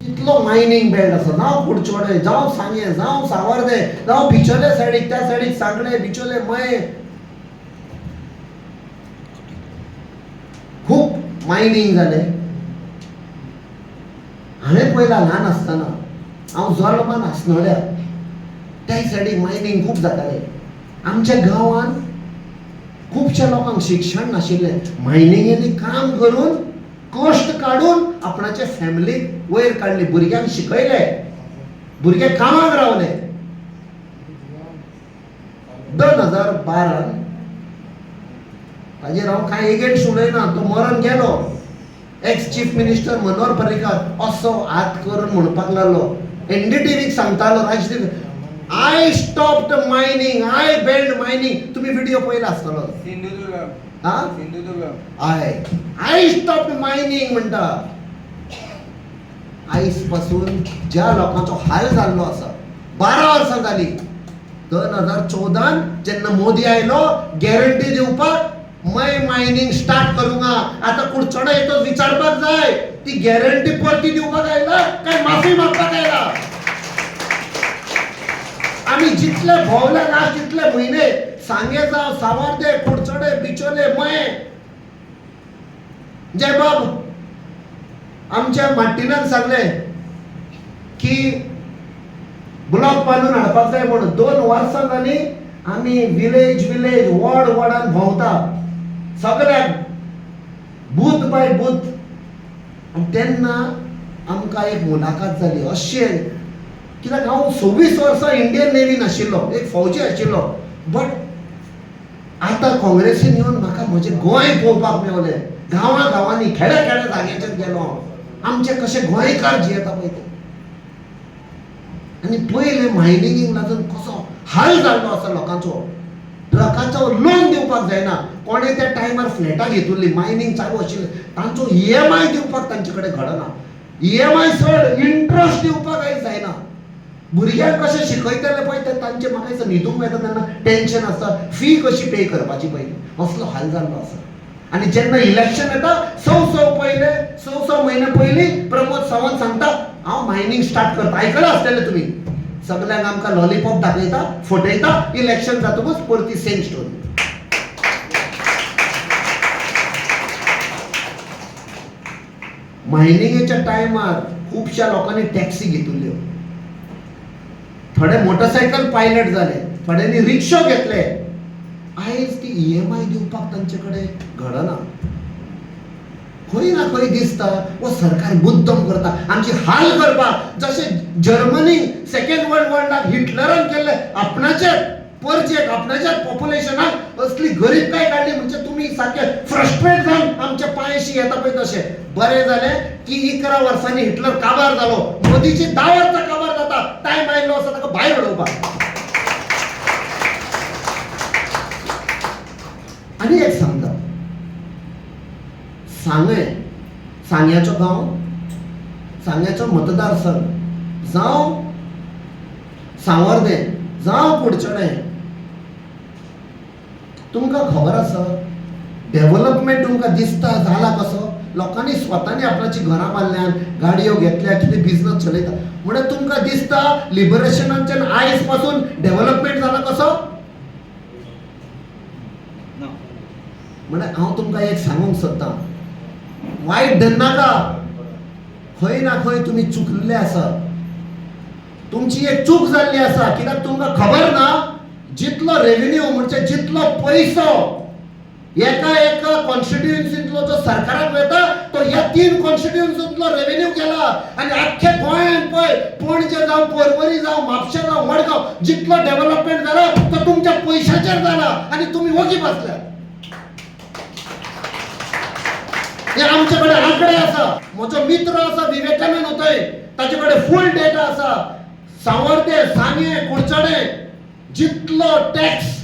इतलो mining belt आसा, जावं कुडचोडे, जावं सांगे, जावं सावर्डे, जावं बिचोले सायडीक, त्या सायडीक सांगले, बिचोले, मये, खूप मायनिंग जाले. हांवें पयला ल्हान आसतना हांव जल्मान आसनोड्या त्या सायडीक मायनिंग खूप जातालें. आमच्या गांवांत खुबशा लोकांक शिक्षण नाशिल्लें. मायनिंगेंनी काम करून कश्ट काडून आपणाचे फॅमिलीक वयर काडली, भुरग्यांक शिकयले, भुरगे कामाक रावले. 2012 ताजेर हांव कांय एगेन्स्ट उलयना, तो मरण गेलो. Ex chief minister Manohar Parrikar असो हात करून म्हणपाक लागलो, एनडीटीव्हीक सांगतालो, Rajdeep, I stopped mining, I banned mining. तुम्ही व्हिडिओ पयला आसतलो. आय स्टॉप्ड मायनिंग म्हणटा. आयज पासून ज्या लोकांचो हाल जाल्लो आसा, 12 वर्सां जाली. 2014 जेन्ना मोदी आयलो गॅरंटी दिवपाक, मैं मायनिंग स्टार्ट करूंगा. आता कुडचडे येतो विचारपाक जाय, ती गॅरंटी परती दिवपाक आयला काय माफी मागपाक आयला? आम्ही जितले भोवले लास्ट तितले म्हयने, सांगे जावं, सावर्डे, कुडचडे, बिचोले, मये, जय बाब आमच्या मार्टिनान सांगले की ब्लॉक बांदून हाडपाक जाय म्हणून. 2 वर्सां जाली आमी विलेज वॉर्डान भोंवता, सगळ्याक बूथ बाय बूथ. तेन्ना आमकां एक मुलाखत जाली अशें, कित्याक हांव 26 वर्सां इंडियन नेव्हीन आशिल्लो, एक फौजी आशिल्लो. बट आतां काँग्रेसीन येवन म्हाका म्हजें गोंय पळोवपाक मेवलें. गांवां गांवांनी, खेड्या खेड्या जाग्याचेर गेलो हांव. आमचे कशे गोंयकार जियेता पळय ते. आनी पयले मायनिंगेक लागून कसो हाल जाल्लो आसा लोकांचो. ट्रकाचो लोन दिवपाक जायना. कोणे त्या टायमार फ्लॅटां घेतिल्लीं, मायनिंग चालू आशिल्लें, तांचो EMI दिवपाक तांचे कडेन घडना. EMI सोड, इंट्रस्ट दिवपाक आयज जायना. भुरग्यांक कशें शिकयतले पळय ते तांचे म्हाका दिसता न्हिदूंक मेळटा तेन्ना टेन्शन आसता, फी कशी पे करपाची पळय, असलो हाल जाल्लो आसा. आनी जेन्ना इलेक्शन येता, 6 म्हयने पयलीं प्रमोद सावंत सांगता, हांव मायनिंग स्टार्ट करता. आयकलां आसतलें तुमी. सगळ्यांक आमकां लॉलीपॉप दाखयता, फटयता, इलेक्शन जातकूच परती सेम स्टोरी. मायनिंगेच्या टायमार खुबश्या लोकांनी टॅक्सी घेतिल्ल्यो. थोडे मोटरसायकल पायलट जाले, थोड्यांनी रिक्षो घेतले. आयज ती EMI दिवपाक तांचे कडेन घडना. खंय ना खंय दिसता वो सरकार मुद्दम करता आमची हाल करपाक. जशें जर्मनी सेकंड वर्ल्ड वॉराक हिटलरान केल्ले आपणाचेर परजेक, आपणाच्याच पॉप्युलेशनाक असली गरीबकाय काडली म्हणजे तुमी सारके फ्रस्ट्रेट जावन आमच्या पांयशी येता पळय तशें. बरें जालें की 11 वर्सांनी हिटलर काबार जालो, मोदीची 10 वर्सां काबार जाता. टायम आयलो आसा ताका भायर उडोवपाक. आनी एक सांगता, सांग्याचो गांव, सांग्याचो मतदारसंघ, जावं सावर्डे, जावं कुडचडे, तुमकां खबर आसा डेव्हलपमेंट तुमकां दिसता जाला कसो? लोकांनी स्वतांनी आपणाची घरां बांदल्यान, गाडयो घेतल्या, कितें बिझनस चलयता. म्हणल्यार तुमकां दिसता लिबरेशनाच्यान आयज पासून डेव्हलपमेंट जाला कसो? म्हळ्यार हांव तुमकां एक सांगूंक सोदतां, वायट धरनाका. खंय ना खंय तुमी चुकलेले आसा. तुमची एक चूक जाल्ली आसा. कित्याक तुमकां खबर ना, जितलो रेव्हेन्यू म्हणजे जितलो पयसो एका कॉन्स्टिट्युएन्सींतलो जो सरकाराक वता, तो ह्या 3 कॉन्स्टिट्युएन्सींतलो रेव्हेन्यू गेला. आनी आख्ख्या गोंयांत पळय, पणजे जावं, पर्वरी जावं, म्हापशा जावं, मडगांव, जितलो डेव्हलपमेंट जाला तो तुमच्या पयशाचेर जाला. आनी तुमी वगी बसल्यात. हे आमचे कडेन आंकडे आसा. म्हजो मित्र आसा विवेकानंद उतय, ताचे कडेन फूल डेटा आसा. सावर्डे, सांगे, कुडचडे जितलो टॅक्स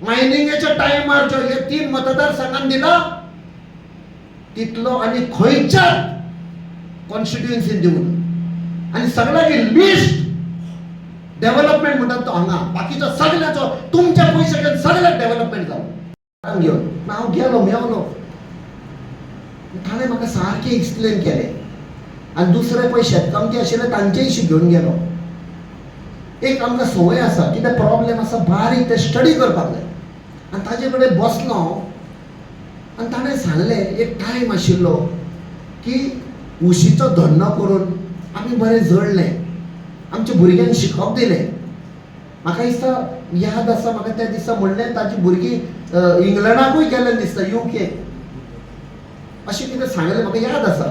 मायनिंगेच्या टायमार जो हे 3 मतदारसंघांत दिला, तितलो आनी खंयच्याच कॉन्स्टिट्युएन्सीन दिवना. आनी सगळ्याक लिस्ट डेव्हलपमेंट म्हणटात तो हांगा. बाकीचो सगळ्याचो तुमच्या पयशांच्यान सगळ्याक डेव्हलपमेंट जालो. घेवन हांव गेलो, मेवलो. ताणें म्हाका सारकें एक्सप्लेन केलें आणि दुसरे पळय शेतकामती आशिल्ले तांचेयशी घेवन गेलो. एक आमकां संवय आसा, कितें प्रॉब्लेम आसा बारीक ते स्टडी करपाक जाय. आनी ताजे कडेन बसलो आनी ताणें सांगलें, एक टायम आशिल्लो की उशीचो धंदो करून आमी बरें जळलें, आमच्या भुरग्यांक शिकप दिलें. म्हाका दिसता याद आसा, म्हाका त्या दिसा म्हणलें ताजी भुरगीं इंग्लंडाकूय गेलें दिसता, UK अशें कितें सांगलें म्हाका याद आसा.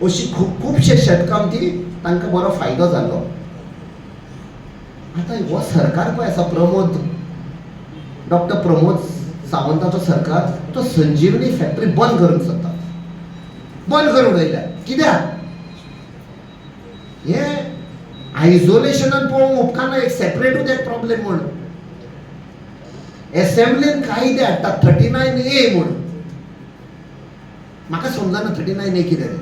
अशी खुबशे शेतकामती तांकां बरो फायदो जालो. आतां हो सरकार पळय आसा, डॉक्टर प्रमोद सावंताचो सरकार, तो संजीवनी फॅक्टरी बंद करूंक सोदता, बंद करून उडयल्या. कित्याक? हे आयसोलेशनान पळोवंक उपकारना, एक सेपरेटूच एक प्रॉब्लेम म्हण. एसेंब्लीन कायदे हाडटा 39A म्हण. म्हाका समजना 39A कितें.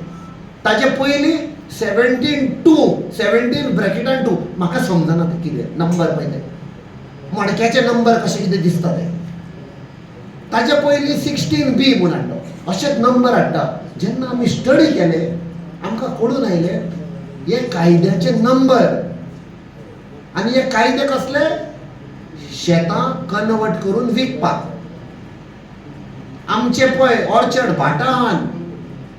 ताजे पयलीं 17(2) म्हाका समजना ते कितें नंबर पळय, मडक्याचे नंबर कशे कितें दिसता ते. ताजे पयलीं 16B म्हूण हाडलो. अशेच नंबर हाडटा. जेन्ना आमी स्टडी केले आमकां कळून आयलें हे कायद्याचे नंबर. आनी हे कायदे कसले? शेतां कन्वर्ट करून विकपाक. आमचे पळय ऑर्चर्ड भाटान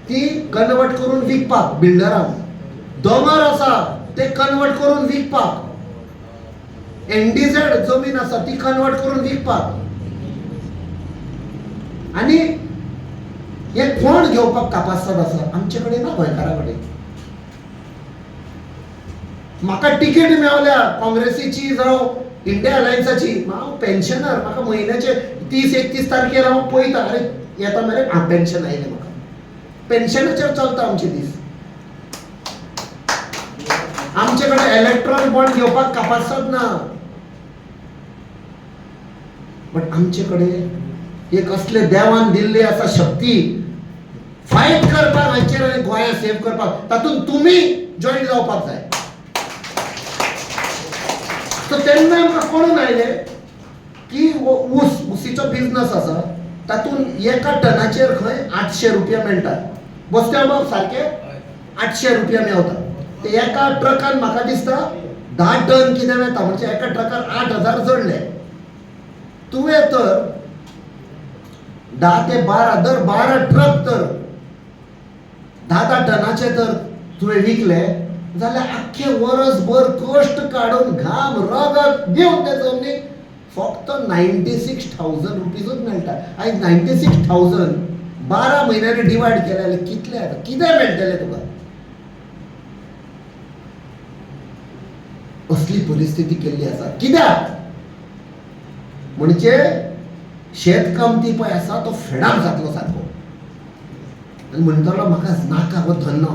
ती कन्वर्ट करून विकपाक, बिल्डरांक. दोंगर आसा ते कन्वर्ट करून विकपाक. NDZ जमीन आसा ती कन्वर्ट करून विकपाक. आनी हे कोण घेवपाक कापासत आसा? आमचे कडेन ना, गोंयकारा कडेन. म्हाका तिकेट मेवल्या काँग्रेसीची जावं इंडिया अलायन्साची. हांव पेन्शनर, म्हाका म्हयन्याचे 30-31 तारखेर हांव पळयता, अरे येता मरे हांव पेन्शन आयलें. म्हाका पेन्शनाचेर चलता आमचे दीस. आमचे कडेन इलेक्ट्रॉल बॉन्ड घेवपाक कापासत ना. बट आमचे कडेन एक असले देवान दिल्ली आसा शक्ती, फायट करपाक हांचेर आनी गोंया सेव्ह करपाक. तातूंत तुमी जॉईन जावपाक जाय. सो तेन्ना आमकां कळून आयलें की उसीचो बिझनस आसा, तातूंत एका टनाचेर खंय 800 रुपया मेळटा. बसत्या बाब सारके 800 रुपया मेवता. ते एका ट्रकान म्हाका दिसता 10 टन कितें मेळटा. म्हणजे एका ट्रकार 8,000 जडले. तुवें तर 10 ते 12 दर 12 ट्रक तर 10 टनाचे तर तुवें विकले जाल्यार आख्खे वर्सभर कश्ट काडून घाम रगत दिवन ते जमनीक फक्त 96,000 रुपीजूच मेळटा. आयज 96,000 12 म्हयन्यांनी डिवायड केले जाल्यार कितले आता कितें मेळटले तुका? असली परिस्थिती केल्ली आसा. कित्याक? म्हणजे शेतकामती पळय आसा तो फेडाप जातलो सारको. आनी म्हणटलो म्हाका नाका हो धंदो,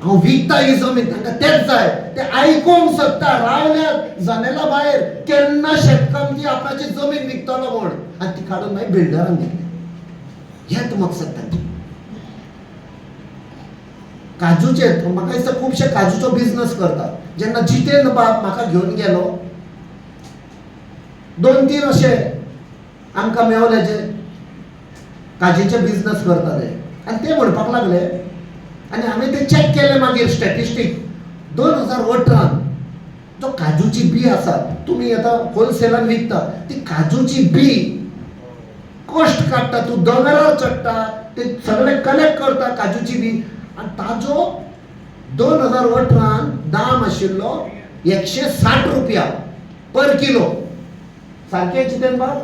हांव विकता ही जमीन, तांकां तेच जाय. ते आयकूंक सोदता रावल्यात जनेला भायर केन्ना शेतकामती आपणाची जमीन विकतलो म्हूण. आनी ती काडून मागीर बिल्डरांक दितले. हेच मकसद तांचे. काजूचे म्हाका दिसता खुबशे काजूचो बिझनस करतात. जेन्ना जितेंद्र बाब म्हाका घेवन गेलो, 2-3 अशे आमकां मेवले जे काजीचे बिझनस करता ते. आनी ते म्हणपाक लागले, आनी हांवें ते चॅक केले मागीर स्टॅटिस्टीक. 2018 जो काजूची बी आसा तुमी आतां होलसेलान विकता, ती काजूची बी कश्ट काडटा, तूं दोंगरार चडटा, ते सगळे कलेक्ट करता काजूची बी. आनी ताजो 2018 दाम आशिल्लो 160 रुपया पर किलो. सारकें जितेंद्र बाब?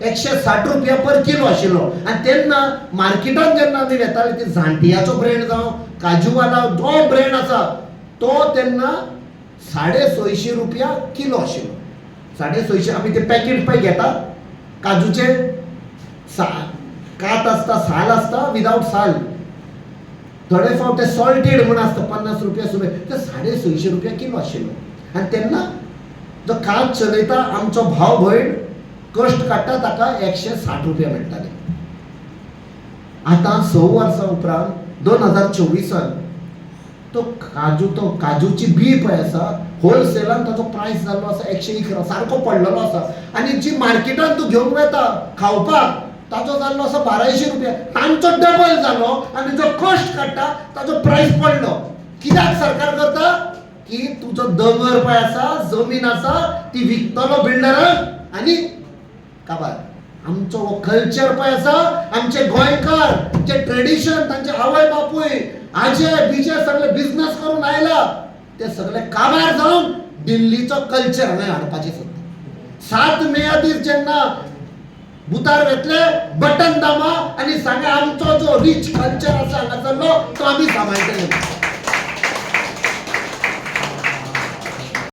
160 रुपया पर किलो आशिल्लो. आनी तेन्ना मार्केटान जेन्ना आमी वेताले ती झांटियाचो ब्रँड जावं काजूवाला जो ब्रँड आसा तो तेन्ना 650 रुपया किलो आशिल्लो. 650. आमी ते पॅकेट पळय घेतात काजूचे, कात आसता, साल आसता, विदाउट साल. थोडे फावट ते सॉल्टेड म्हूण आसता 50 रुपया सुबे, ते 650 रुपया किलो आशिल्लो. आनी तेन्ना जो कात चलयता आमचो भाव भयण कश्ट काडटा ताका 160 रुपया मेळटाले. आतां 6 वर्सां उपरांत 2024 तो काजूची बी पळय आसा होलसेलान ताजो प्रायस जाल्लो आसा 111, सारको पडलेलो आसा. आनी जी मार्केटान तूं घेवंक वता खावपाक ताजो जाल्लो असो 1200 रुपया, तांचो डबल जालो आनी जो कॉस्ट काडटा ताजो प्राइस पडलो. कित्याक सरकार करता की तुजो दोंगर पळय आसा, जमीन आसा, ती विकतलो बिल्डराक आनी काबार. आमचो हो कल्चर पळय आसा, आमचे गोंयकार जे ट्रेडिशन, तांचे आवय बापूय आजे बिजे सगळे बिझनेस करून आयला, ते सगळे काबार जावन दिल्लीचो कल्चर हांगा हाडपाचे सोदता. 7 मे दीस जेन्ना भुतार वेतले, बटन दामा आनी सांगा आमचो जो रिच कल्चर आसा हांगासरलो तो आमी सांबाळटले.